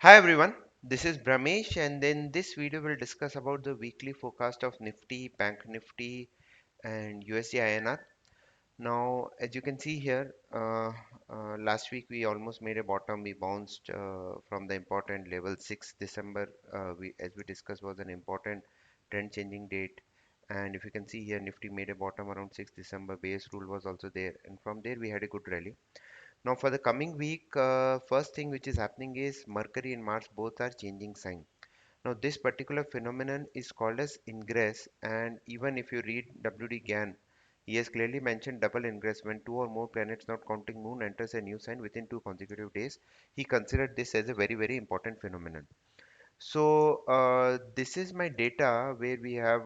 Hi everyone, this is Brahmesh, and in this video we'll discuss about the weekly forecast of Nifty, Bank Nifty and USD INR. Now, as you can see here, last week we almost made a bottom. We bounced from the important level 6 December. As we discussed, was an important trend changing date. And if you can see here, Nifty made a bottom around 6 December. Base rule was also there, and from there we had a good rally. Now, for the coming week, first thing which is happening is Mercury and Mars both are changing sign. Now, this particular phenomenon is called as ingress, and even if you read WD Gann, he has clearly mentioned double ingress when two or more planets, not counting Moon, enters a new sign within 2 consecutive days. He considered this as a very, very important phenomenon. So, this is my data where we have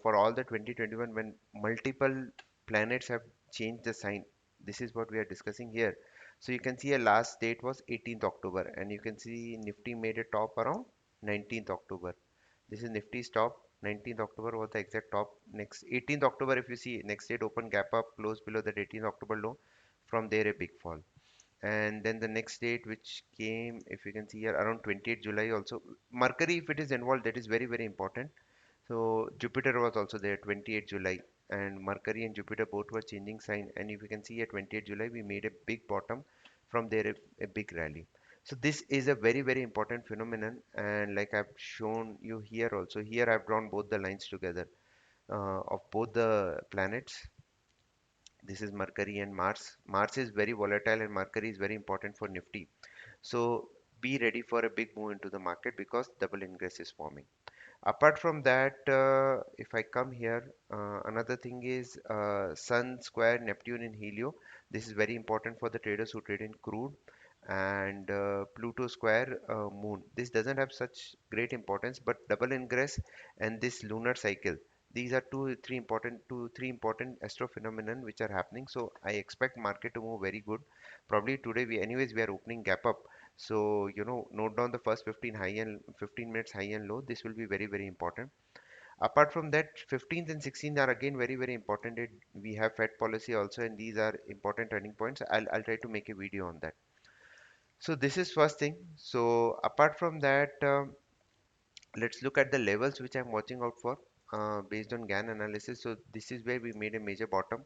for all the 2021 when multiple planets have changed the sign. This is what we are discussing here. So you can see a last date was 18th October, and you can see Nifty made a top around 19th October. This is Nifty's top. 19th October was the exact top. Next 18th October, if you see, next date open gap up, close below that 18th October low. From there, a big fall. And then the next date which came, if you can see here, around 28th July also. Mercury, if it is involved, that is very, very important. So Jupiter was also there, 28th July. And Mercury and Jupiter both were changing sign. And if you can see at 28th July, we made a big bottom. From there, a big rally. So this is a very, very important phenomenon. And like I've shown you here also, here I've drawn both the lines together of both the planets. This is Mercury and Mars. Mars is very volatile and Mercury is very important for Nifty. So be ready for a big move into the market because double ingress is forming. Apart from that, if I come here, another thing is Sun square Neptune in Helio. This is very important for the traders who trade in crude and Pluto square Moon. This doesn't have such great importance, but double ingress and this lunar cycle. These are two, three important astrophenomenon which are happening. So I expect market to move very good. Probably today anyways we are opening gap up. So note down the first 15 high and 15 minutes high and low. This will be very, very important. Apart from that, 15th and 16th are again very, very important. We have Fed policy also, and these are important turning points. I'll try to make a video on that. So this is first thing. So apart from that, let's look at the levels which I'm watching out for based on GAN analysis. So this is where we made a major bottom.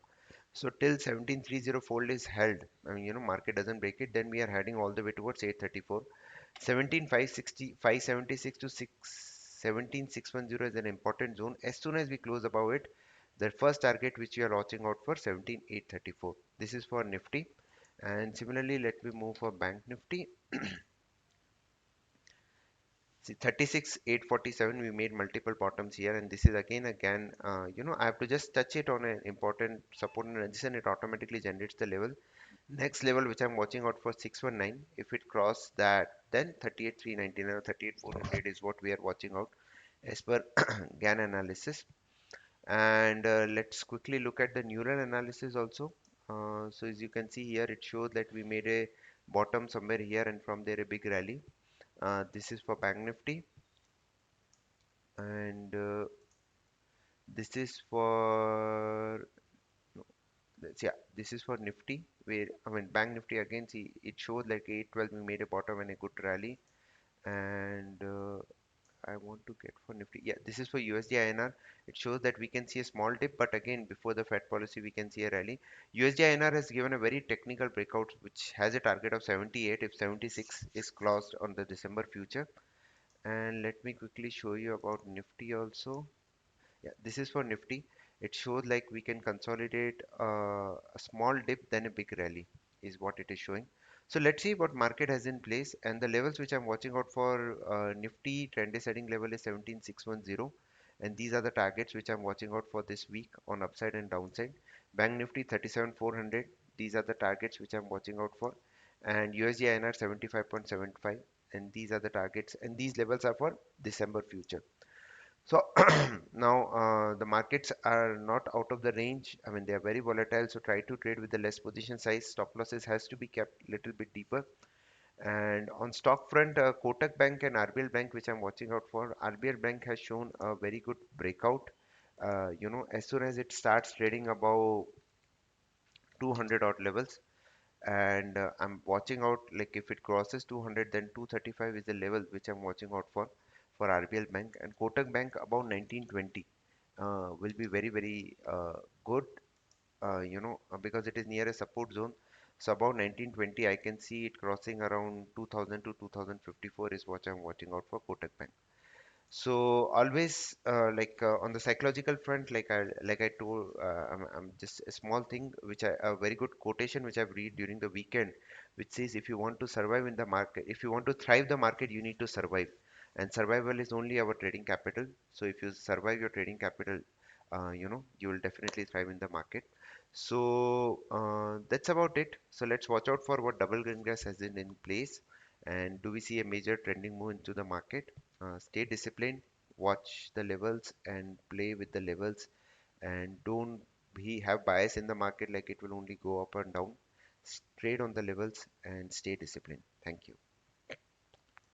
So till 17,304 is held. I mean, market doesn't break it, then we are heading all the way towards 834. 17,560, 576 to 17,610 is an important zone. As soon as we close above it, the first target which we are watching out for 17,834. This is for Nifty. And similarly, let me move for Bank Nifty. See, 36,847, we made multiple bottoms here, and this is again, I have to just touch it on an important support and resistance, and it automatically generates the level. Next level, which I'm watching out for 619. If it cross that, then 38,399 or 38,400 is what we are watching out as per GAN analysis. And let's quickly look at the neural analysis also. So as you can see here, it shows that we made a bottom somewhere here, and from there a big rally. This is for Bank Nifty, and this is for yeah, this is for Nifty. Where I mean Bank Nifty again. See, it shows like 812. We made a bottom and a good rally, and I want to get for Nifty. Yeah, this is for USD INR. It shows that we can see a small dip, but again before the Fed policy, we can see a rally. USD INR has given a very technical breakout, which has a target of 78 if 76 is closed on the December future. And let me quickly show you about Nifty also. Yeah, this is for Nifty. It shows like we can consolidate a small dip, then a big rally is what it is showing. So let's see what market has in place, and the levels which I'm watching out for Nifty trend setting level is 17,610, and these are the targets which I'm watching out for this week on upside and downside. Bank Nifty 37,400. These are the targets which I'm watching out for, and USD INR 75.75, and these are the targets, and these levels are for December future. So now the markets are not out of the range. I mean, they are very volatile. So try to trade with the less position size. Stop losses has to be kept little bit deeper. And on stock front, Kotak Bank and RBL Bank, which I'm watching out for. RBL Bank has shown a very good breakout. As soon as it starts trading above 200 odd levels, and I'm watching out, like if it crosses 200, then 235 is the level which I'm watching out for RBL Bank. And Kotak Bank about 1920 will be very very good, because it is near a support zone. So about 1920 I can see it crossing around 2000 to 2054 is what I'm watching out for Kotak Bank. So always, on the psychological front, like I told, I'm just a small thing which a very good quotation which I've read during the weekend, which says if you want to survive in the market, if you want to thrive the market, you need to survive, and survival is only our trading capital. So if you survive your trading capital, you will definitely thrive in the market. So that's about it. So let's watch out for what double green grass has in place, and do we see a major trending move into the market? Stay disciplined, watch the levels and play with the levels, and don't be have bias in the market like it will only go up and down. Trade on the levels and stay disciplined. Thank you.